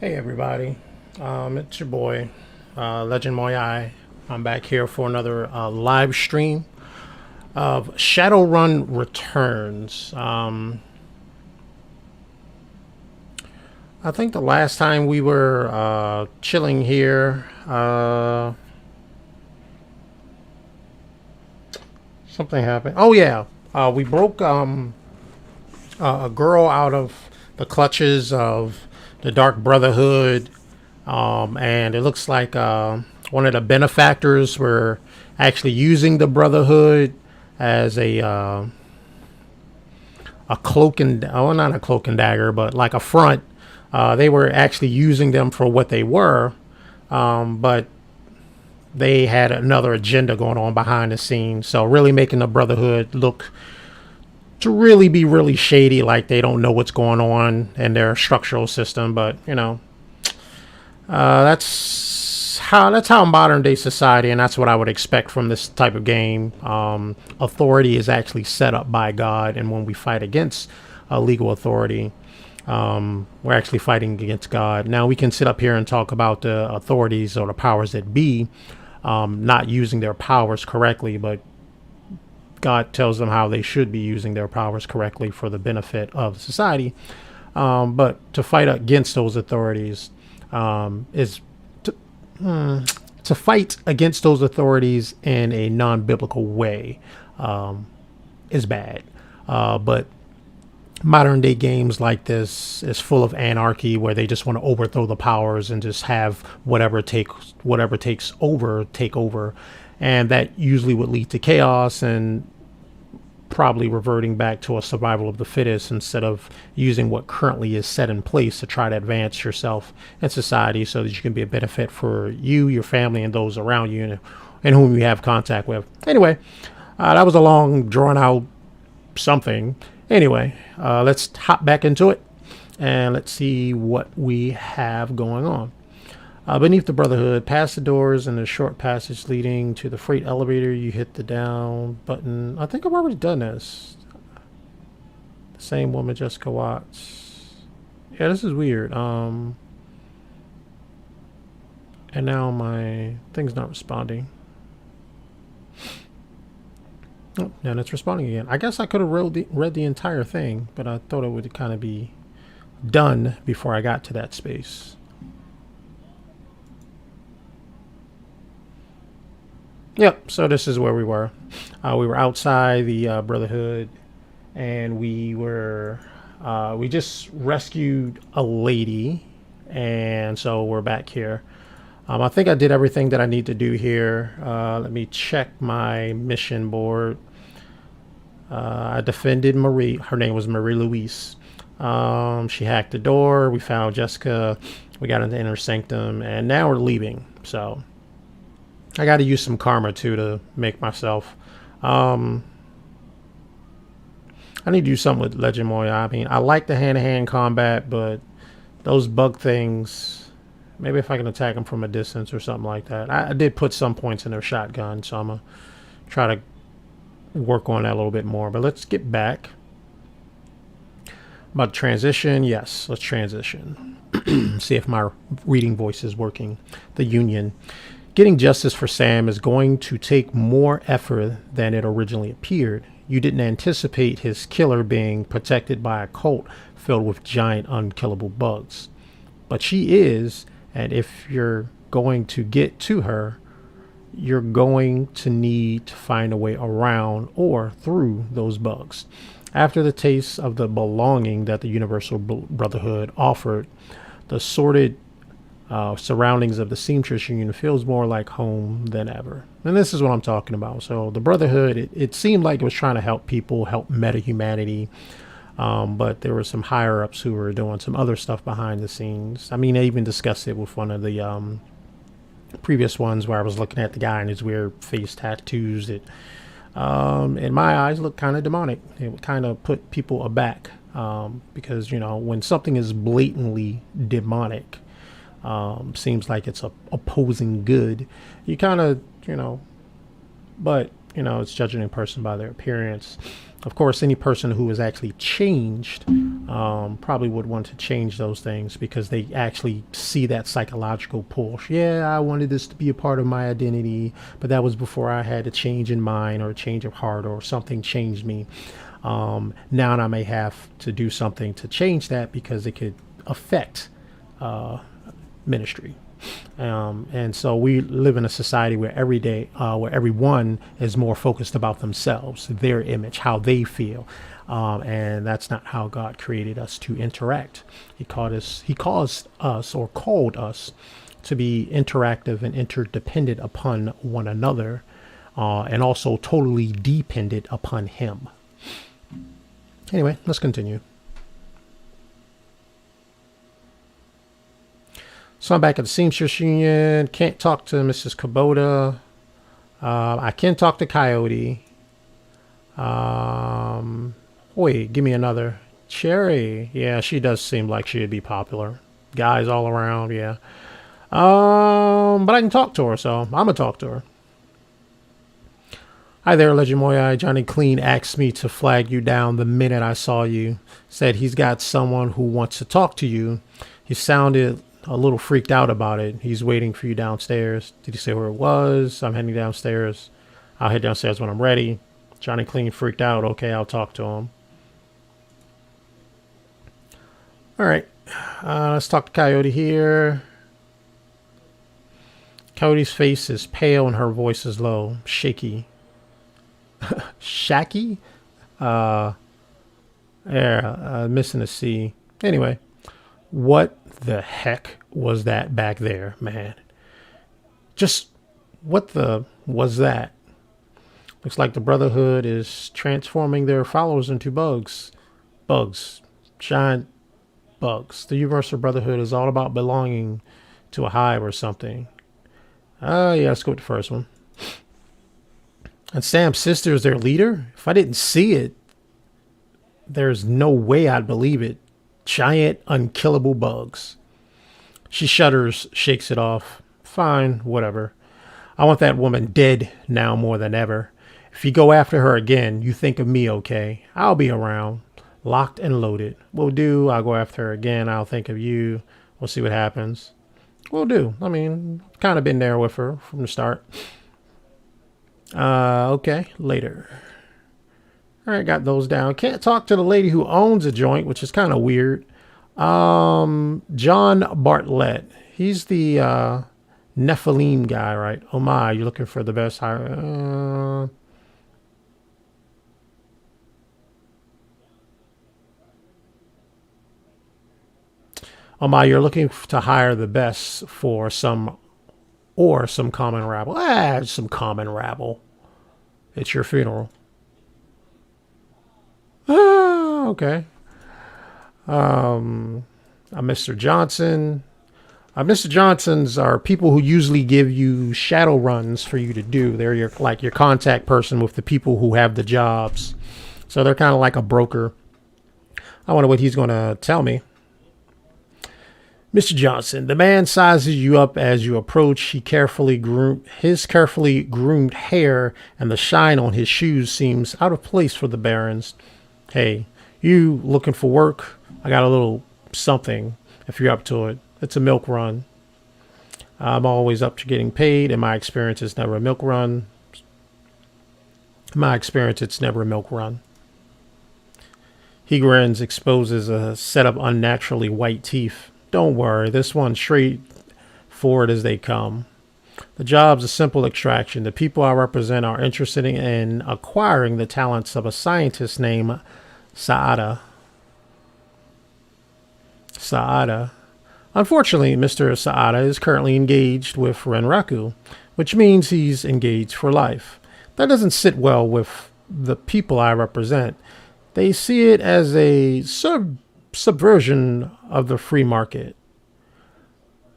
Hey everybody, it's your boy, Legendmuyui. I'm back here for another live stream of Shadowrun Returns. I think the last time we were chilling here, something happened. Oh yeah, we broke a girl out of the clutches of the Dark Brotherhood. And it looks like one of the benefactors were actually using the Brotherhood as a cloak and oh, not a cloak and dagger, but like a front. They were actually using them for what they were, but they had another agenda going on behind the scenes. So really making the Brotherhood look to really be really shady, like they don't know what's going on in their structural system. But that's how modern day society, and that's what I would expect from this type of game. Authority is actually set up by God, and when we fight against a legal authority, we're actually fighting against God. Now we can sit up here and talk about the authorities or the powers that be not using their powers correctly, but God tells them how they should be using their powers correctly for the benefit of society. But to fight against those authorities is to fight against those authorities in a non-biblical way is bad. But modern day games like this is full of anarchy, where they just want to overthrow the powers and just have whatever takes over take over, and that usually would lead to chaos and probably reverting back to a survival of the fittest instead of using what currently is set in place to try to advance yourself in society so that you can be a benefit for you, your family, and those around you and whom you have contact with. Anyway, that was a long, drawn out something. Anyway, let's hop back into it and let's see what we have going on. Beneath the Brotherhood, past the doors and the short passage leading to the freight elevator, you hit the down button. I think I've already done this. The same woman, Jessica Watts. Yeah, this is weird. And now my thing's not responding. Oh, and it's responding again. I guess I could have read the entire thing, but I thought it would kind of be done before I got to that space. Yep, so this is where we were. We were outside the Brotherhood, and we just rescued a lady, and so we're back here. I think I did everything that I need to do here. Let me check my mission board. I defended Marie. Her name was Marie Louise. She hacked the door. We found Jessica. We got into Inner Sanctum, and now we're leaving. So I got to use some karma too to make myself. I need to do something with Legendmuyui. I mean, I like the hand-to-hand combat, but those bug things, maybe if I can attack them from a distance or something like that. I did put some points in their shotgun, so I'm going to try to work on that a little bit more. But let's get back. About transition, yes, let's transition. See if my reading voice is working. The Union. Getting justice for Sam is going to take more effort than it originally appeared. You didn't anticipate his killer being protected by a cult filled with giant unkillable bugs. But she is, and if you're going to get to her, you're going to need to find a way around or through those bugs. After the taste of the belonging that the Universal Brotherhood offered, the sordid surroundings of the Seamstress Union feels more like home than ever. And this is what I'm talking about. So the Brotherhood, it seemed like it was trying to help people, help meta humanity. But there were some higher ups who were doing some other stuff behind the scenes. I mean, I even discussed it with one of the previous ones where I was looking at the guy and his weird face tattoos that, in my eyes, looked kind of demonic. It would kind of put people aback because, when something is blatantly demonic, seems like it's opposing good. You kind of, but You know, it's judging a person by their appearance. Of course, any person who is actually changed probably would want to change those things because they actually see that psychological push. Yeah, I wanted this to be a part of my identity, but that was before I had a change in mind or a change of heart or something changed me. Now I may have to do something to change that because it could affect ministry. And so we live in a society where where everyone is more focused about themselves, their image, how they feel. And that's not how God created us to interact. He caused us or called us to be interactive and interdependent upon one another, and also totally dependent upon Him. Anyway, let's continue. So I'm back at the Seamstress Union. Can't talk to Mrs. Kubota. I can talk to Coyote. Wait, give me another. Cherry. Yeah, she does seem like she'd be popular. Guys all around, yeah. But I can talk to her, so I'm gonna talk to her. Hi there, Legendmuyui. Johnny Clean asked me to flag you down the minute I saw you. Said he's got someone who wants to talk to you. He sounded a little freaked out about it. He's waiting for you downstairs. Did he say where it was? I'm heading downstairs. I'll head downstairs when I'm ready. Johnny Clean freaked out. Okay, I'll talk to him. All right. Let's talk to Coyote here. Coyote's face is pale and her voice is low. Shaky. Shaky? Missing a C. Anyway. What the heck was that back there, man? Just what the was that? Looks like the Brotherhood is transforming their followers into bugs. Bugs. Giant bugs. The Universal Brotherhood is all about belonging to a hive or something. Yeah, let's go with the first one. And Sam's sister is their leader? If I didn't see it, there's no way I'd believe it. Giant, unkillable bugs. She shudders, shakes it off. Fine, whatever. I want that woman dead now more than ever. If you go after her again, you think of me, okay? I'll be around. Locked and loaded. Will do. I'll go after her again. I'll think of you. We'll see what happens. Will do. I mean, kind of been there with her from the start. Okay, later. All right, got those down. Can't talk to the lady who owns a joint, which is kind of weird. John Bartlett. He's the Nephilim guy, right? Oh my, you're looking for the best hire. Oh my, you're looking to hire the best for some common rabble. Some common rabble. It's your funeral. Okay. Mr. Johnson. Mr. Johnsons are people who usually give you shadow runs for you to do. They're your contact person with the people who have the jobs. So they're kind of like a broker. I wonder what he's going to tell me. Mr. Johnson, the man sizes you up as you approach. His carefully groomed hair and the shine on his shoes seems out of place for the Barons. Hey, you looking for work? I got a little something if you're up to it. It's a milk run. I'm always up to getting paid. In my experience, it's never a milk run. He grins, exposes a set of unnaturally white teeth. Don't worry, this one's straight forward as they come. The job's a simple extraction. The people I represent are interested in acquiring the talents of a scientist named Saada. Unfortunately, Mr. Saada is currently engaged with Renraku, which means he's engaged for life. That doesn't sit well with the people I represent. They see it as a subversion of the free market.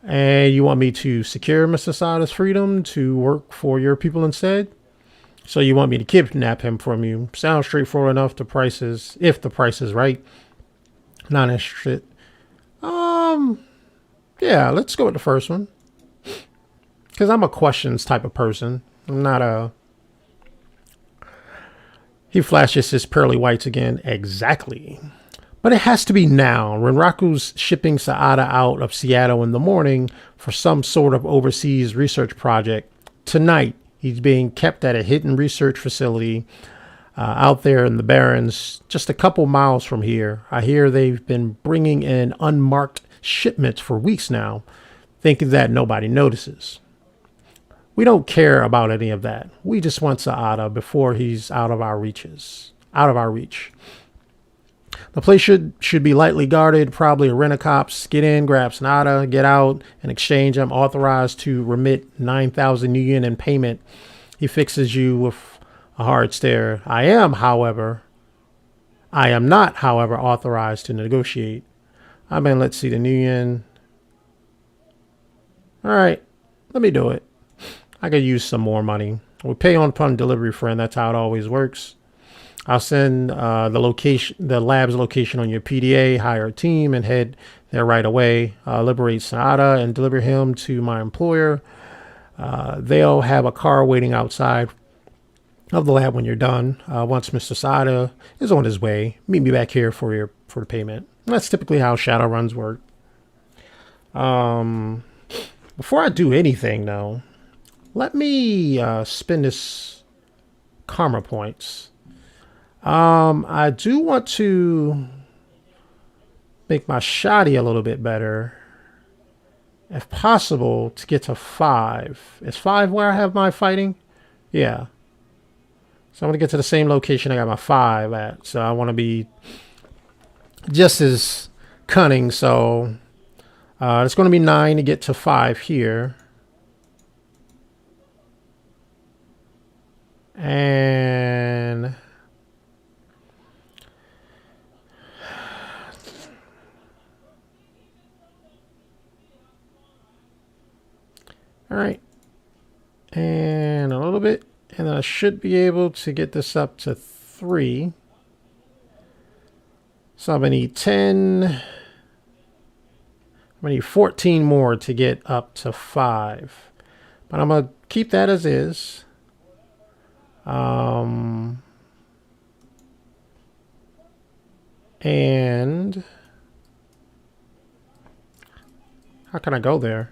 And you want me to secure Mr. Saada's freedom to work for your people instead? So you want me to kidnap him from you? Sounds straightforward enough. If the price is right. Not interested. Yeah, let's go with the first one. Because I'm a questions type of person. I'm not a He flashes his pearly whites again. Exactly. But it has to be now. Renraku's shipping Saada out of Seattle in the morning for some sort of overseas research project. Tonight, he's being kept at a hidden research facility out there in the Barrens, just a couple miles from here. I hear they've been bringing in unmarked shipments for weeks now, thinking that nobody notices. We don't care about any of that. We just want Saada before he's out of our reach. The place should be lightly guarded, probably a rent-a-cops. Get in, grab Saada, get out. In exchange, I'm authorized to remit 9,000 yen in payment. He fixes you with a hard stare. I am not, however, authorized to negotiate. I mean, let's see the new yen. All right, let me do it. I could use some more money. We pay on upon delivery, friend. That's how it always works. I'll send the lab's location on your PDA, hire a team, and head there right away. Liberate Saada and deliver him to my employer. They'll have a car waiting outside of the lab when you're done. Once Mr. Saada is on his way, meet me back here for the payment. That's typically how Shadowruns work. Before I do anything, though, let me spend this karma points. I do want to make my shoddy a little bit better, if possible, to get to 5. Is 5 where I have my fighting? Yeah. So I'm going to get to the same location I got my 5 at. So I want to be just as cunning. So it's going to be 9 to get to 5 here. And all right. And a little bit. And I should be able to get this up to 3. So I'm going to need 10. I'm going to need 14 more to get up to 5. But I'm going to keep that as is. And how can I go there?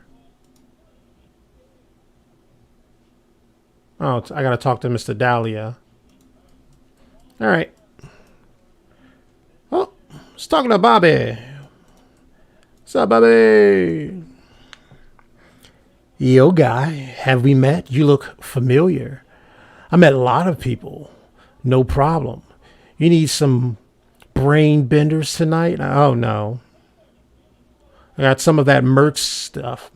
Oh, I gotta talk to Mr. Dahlia. All right. Oh, let's talk to Bobby. What's up, Bobby? Yo, guy, have we met? You look familiar. I met a lot of people. No problem. You need some brain benders tonight? Oh, no. I got some of that Merc stuff.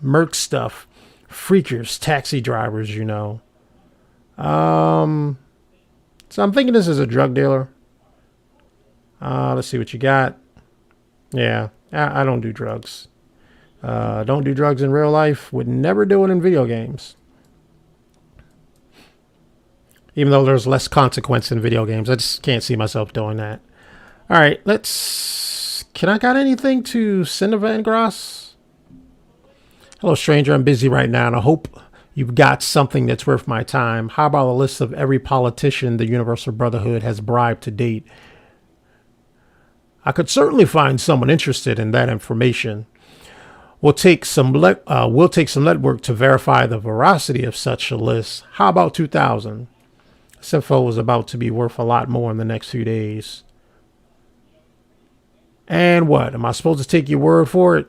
Freakers, taxi drivers, you know. So I'm thinking this is a drug dealer. Let's see what you got. Yeah, I don't do drugs. Don't do drugs in real life. Would never do it in video games. Even though there's less consequence in video games, I just can't see myself doing that. All right, can I got anything to Cinder Van Gross? Hello, stranger. I'm busy right now, and I hope you've got something that's worth my time. How about a list of every politician the Universal Brotherhood has bribed to date? I could certainly find someone interested in that information. We'll take some legwork to verify the veracity of such a list. How about 2,000? This info is about to be worth a lot more in the next few days. And what? Am I supposed to take your word for it?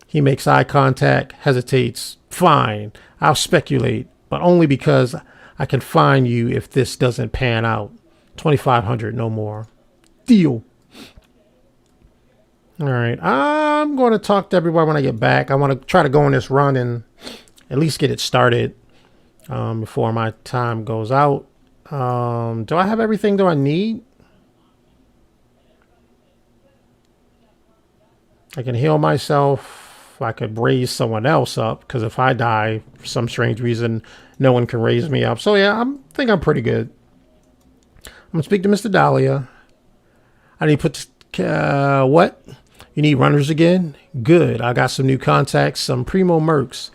He makes eye contact, hesitates. Fine, I'll speculate, but only because I can find you if this doesn't pan out. 2,500, no more. Deal. All right, I'm going to talk to everybody when I get back. I want to try to go on this run and at least get it started before my time goes out. Do I have everything do I need? I can heal myself. I could raise someone else up, because if I die for some strange reason, no one can raise me up. So yeah, I think I'm pretty good. I'm gonna speak to Mr. Dahlia. I need to put what? You need runners again? Good. I got some new contacts, some primo mercs.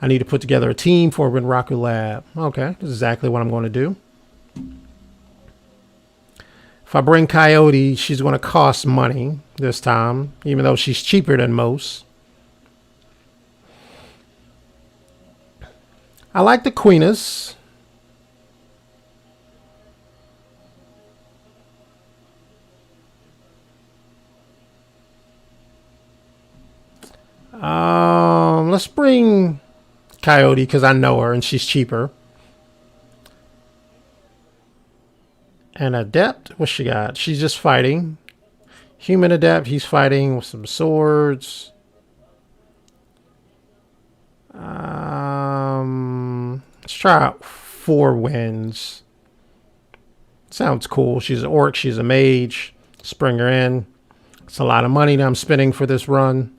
I need to put together a team for Renraku Lab. Okay, that's exactly what I'm going to do. If I bring Coyote, she's going to cost money this time, even though she's cheaper than most. I like the Queeness. Let's bring Coyote because I know her and she's cheaper. An Adept, what's she got? She's just fighting. Human Adept, he's fighting with some swords. Let's try out 4 wins. Sounds cool. She's an orc, she's a mage. Let's bring her in. It's a lot of money that I'm spending for this run.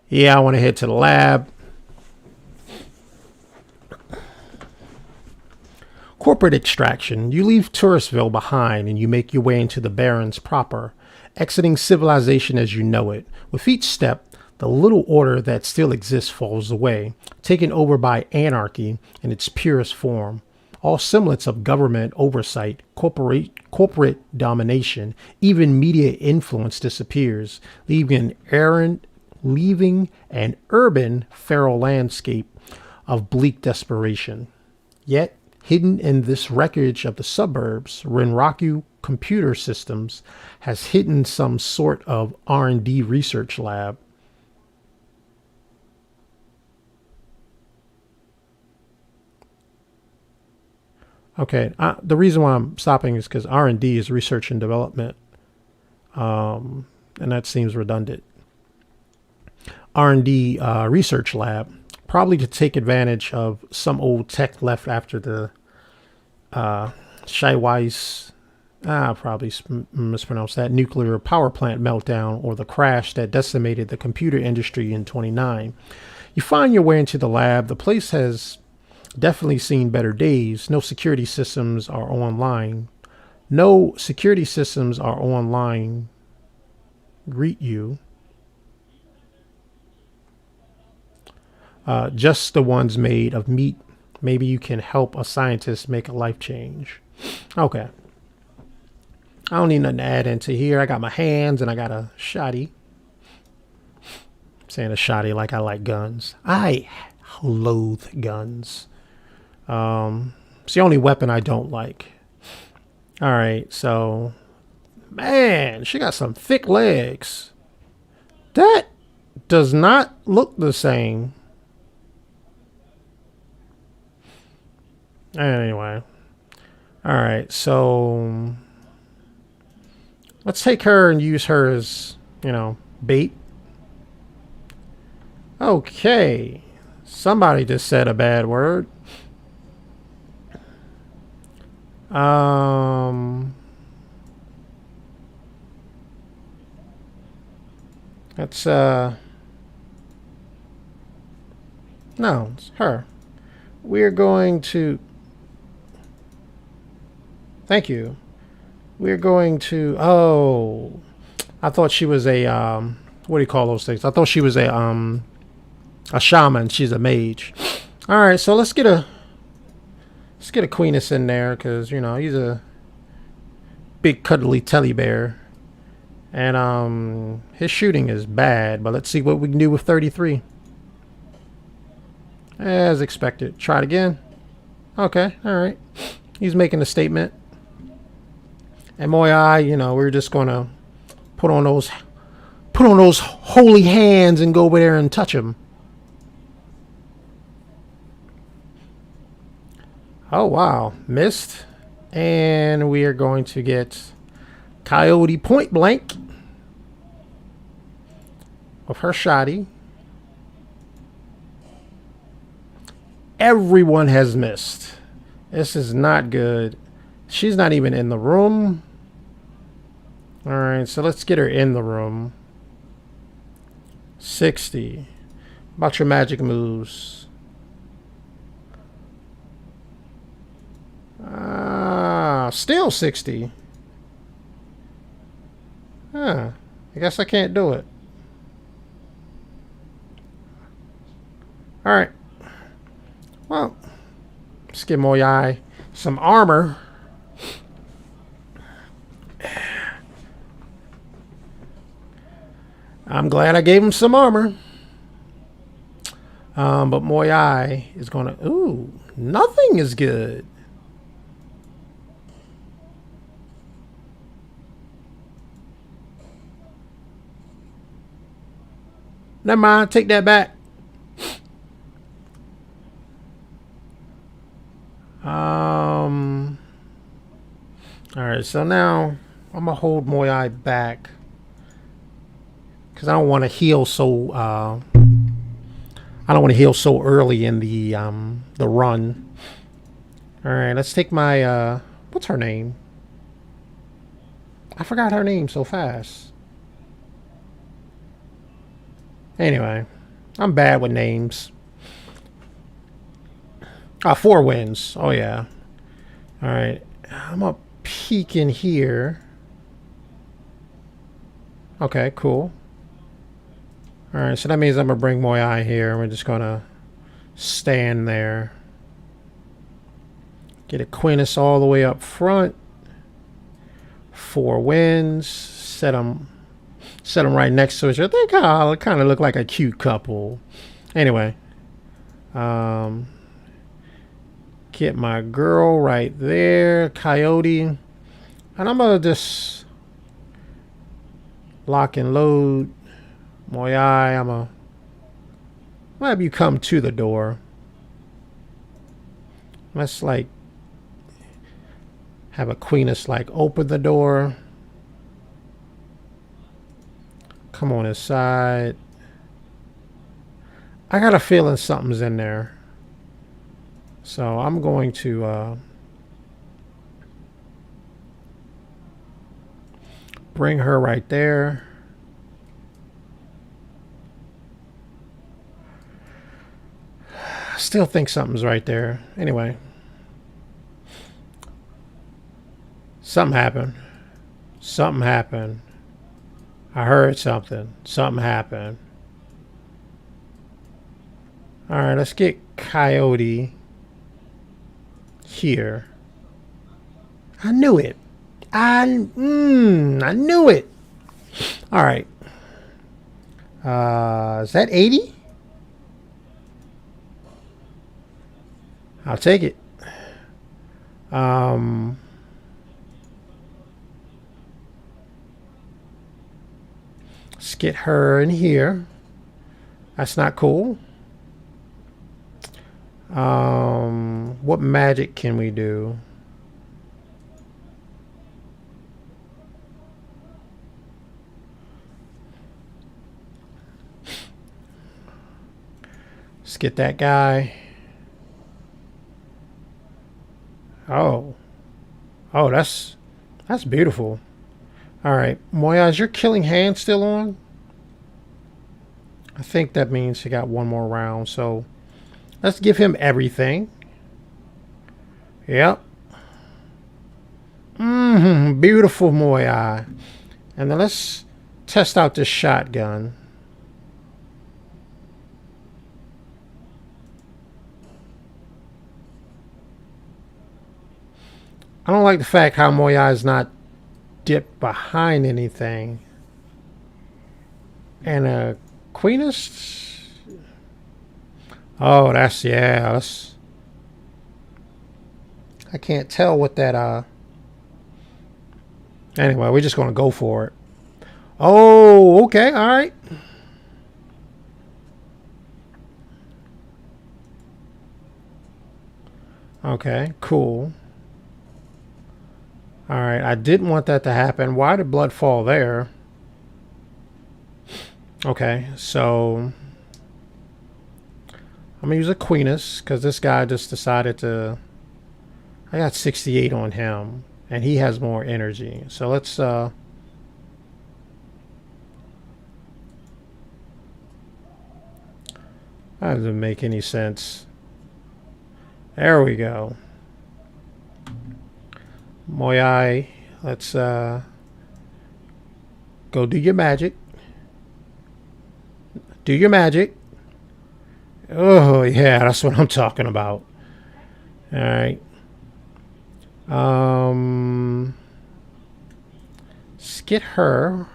Yeah, I want to head to the lab. Corporate extraction. You leave Touristville behind and you make your way into the Barrens proper, exiting civilization as you know it. With each step, the little order that still exists falls away, taken over by anarchy in its purest form. All semblance of government oversight, corporate domination, even media influence disappears, leaving an urban feral landscape of bleak desperation. Yet, hidden in this wreckage of the suburbs, Renraku Computer Systems has hidden some sort of R&D research lab. Okay, the reason why I'm stopping is because R&D is research and development, and that seems redundant. R&D research lab, probably to take advantage of some old tech left after the Shaiweiss, probably mispronounced that, nuclear power plant meltdown or the crash that decimated the computer industry in 29. You find your way into the lab. The place has definitely seen better days. No security systems are online. Greet you. Just the ones made of meat. Maybe you can help a scientist make a life change. Okay. I don't need nothing to add into here. I got my hands and I got a shotty. I'm saying a shotty like I like guns. I loathe guns. It's the only weapon I don't like. All right, so, man, she got some thick legs. That does not look the same. Anyway. All right, so let's take her and use her as, bait. Okay. Somebody just said a bad word. That's no, it's her. We're going to thank you. We're going to I thought she was a what do you call those things? I thought she was a shaman. She's a mage. All right, so let's get a Queeness in there because he's a big cuddly teddy bear, and his shooting is bad. But let's see what we can do with 33. As expected. Try it again. Okay, all right. He's making a statement. And Muyui, we're just gonna put on those holy hands and go over there and touch him. Oh, wow. Missed. And we are going to get Coyote point blank with her shotty. Everyone has missed. This is not good. She's not even in the room. All right, so let's get her in the room. 60. About your magic moves. Still 60. Huh. I guess I can't do it. Alright. Well, let's give Muyui some armor. I'm glad I gave him some armor. But Moyai is gonna. Ooh, nothing is good. Never mind. Take that back. All right. So now I'm gonna hold Moyai back because I don't want to heal so. I don't want to heal so early in the run. All right, let's take my what's her name? I forgot her name so fast. Anyway, I'm bad with names. Four wins. Oh yeah. All right, I'm gonna peek in here. Okay, cool. All right, so that means I'm gonna bring Moyai here. We're just gonna stand there. Get Aquinas all the way up front. Four wins. Set them right next to each other. They kind of look like a cute couple. Anyway, get my girl right there, Coyote, and I'm gonna just lock and load. Moyai, I'm gonna have you come to the door. Let's like have Aquinas like open the door. Come on inside. I got a feeling something's in there. So I'm going to bring her right there. Still think something's right there. Anyway. Something happened. Something happened. I heard something. Something happened. Alright, let's get Coyote here. I knew it. I knew it. Alright. Is that 80? I'll take it. Let's get her in here. That's not cool. What magic can we do? Let's get that guy. Oh, that's beautiful. All right, Moya, is your killing hand still on? I think that means he got one more round. So let's give him everything. Yep. Beautiful Moya. And then let's test out this shotgun. I don't like the fact how Moya is not dipped behind anything. And Queenist. Oh, that's I can't tell what that anyway, we're just gonna go for it. Oh, okay, all right. Okay, cool. All right, I didn't want that to happen. Why did blood fall there? Okay, so I'm gonna use Aquinas because this guy just decided to. I got 68 on him, and he has more energy. So let's. That doesn't make any sense. There we go. Moyai, let's go do your magic. Do your magic. Oh, yeah, that's what I'm talking about. All right. Let's get her.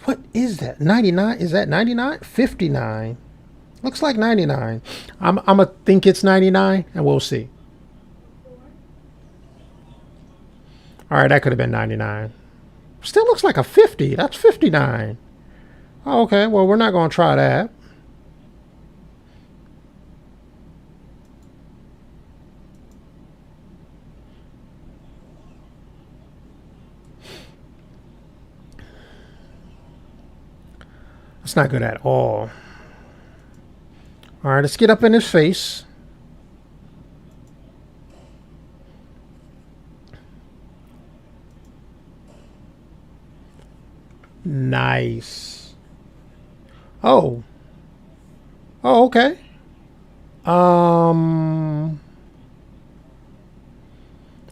What is that? 99? Is that 99? 59. Looks like 99. I'm gonna think it's 99, and we'll see. All right, that could have been 99. Still looks like a 50. That's 59. Oh, okay, well, we're not gonna try that. That's not good at all. All right, let's get up in his face. Nice. Oh. Oh, okay.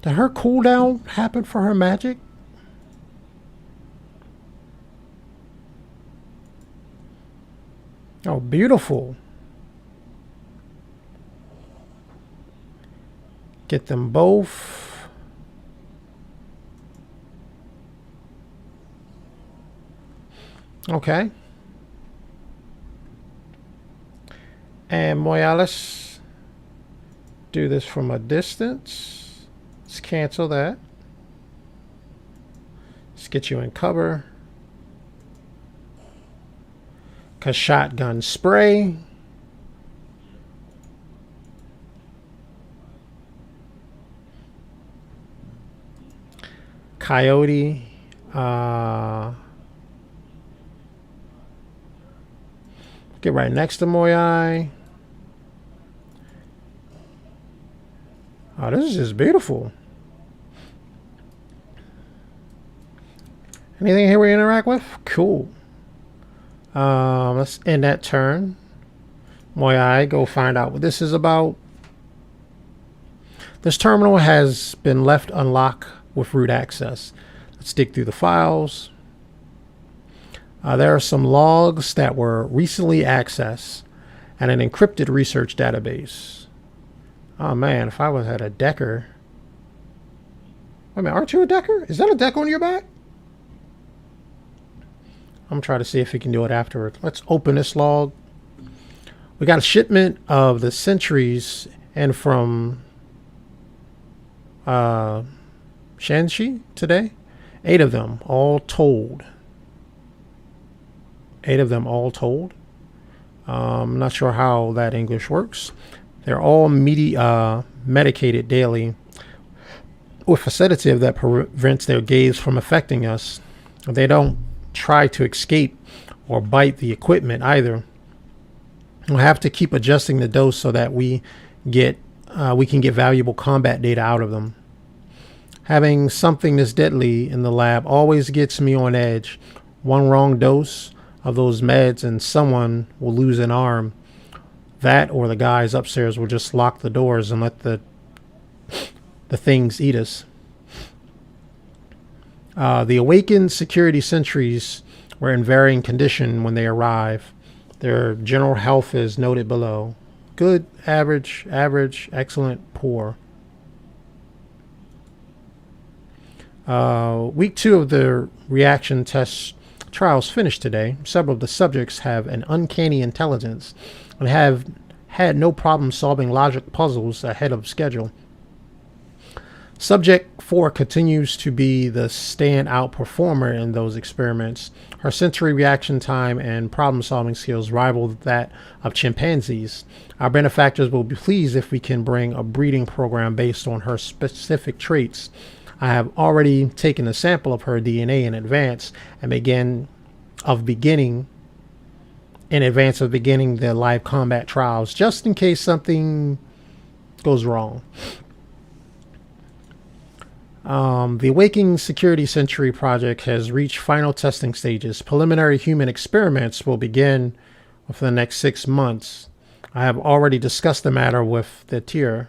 Did her cooldown happen for her magic? Oh, beautiful. Get them both. Okay. And Moyalis, do this from a distance. Let's cancel that. Let's get you in cover. Cause shotgun spray. Coyote. Get right next to Moyai. Oh, this is just beautiful. Anything here we interact with? Cool. Let's end that turn. Moyai, go find out what this is about. This terminal has been left unlocked with root access. Let's dig through the files. There are some logs that were recently accessed and an encrypted research database. Oh man, if I was at a decker. Wait a minute, aren't you a decker? Is that a deck on your back? I'm gonna try to see if we can do it afterward. Let's open this log. We got a shipment of the sentries and from Shanxi today. 8 of them, all told. 8 of them all told. I'm not sure how that English works. They're all medicated daily with a sedative that prevents their gaze from affecting us. They don't try to escape or bite the equipment either. We'll have to keep adjusting the dose so that we can get valuable combat data out of them. Having something this deadly in the lab always gets me on edge. One wrong dose of those meds and someone will lose an arm. That or the guys upstairs will just lock the doors and let the things eat us. The awakened security sentries were in varying condition when they arrived. Their general health is noted below. Good, average, excellent, poor. Week 2 of the reaction test trials finished today. Several of the subjects have an uncanny intelligence and have had no problem solving logic puzzles ahead of schedule. Subject 4 continues to be the standout performer in those experiments. Her sensory reaction time and problem-solving skills rival that of chimpanzees. Our benefactors will be pleased if we can bring a breeding program based on her specific traits. I have already taken a sample of her DNA in advance of beginning the live combat trials, just in case something goes wrong. The Awakening Security Sentry project has reached final testing stages. Preliminary human experiments will begin within the next 6 months. I have already discussed the matter with the tier.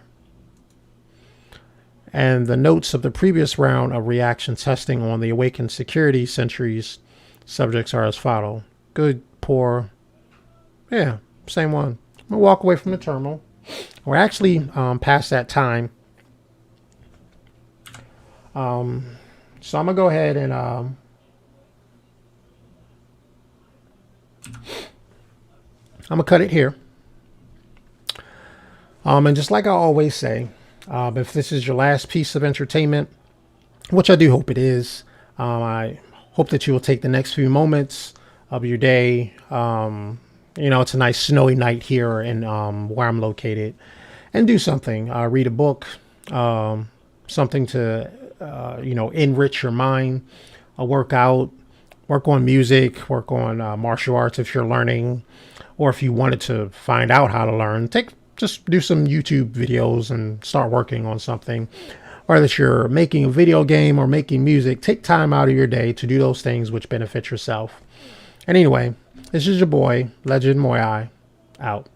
And the notes of the previous round of reaction testing on the Awakened Security Sentries subjects are as follow. Good, poor. Yeah, same one. I'm going to walk away from the terminal. We're actually past that time. So I'm going to go ahead and I'm gonna cut it here. And just like I always say, if this is your last piece of entertainment, which I do hope it is, I hope that you will take the next few moments of your day. It's a nice snowy night here in where I'm located, and do something. Read a book, something to enrich your mind. Work out, work on music, work on martial arts if you're learning, or if you wanted to find out how to learn. Just do some YouTube videos and start working on something. Or that you're making a video game or making music, take time out of your day to do those things which benefit yourself. And anyway, this is your boy, Legendmuyui, out.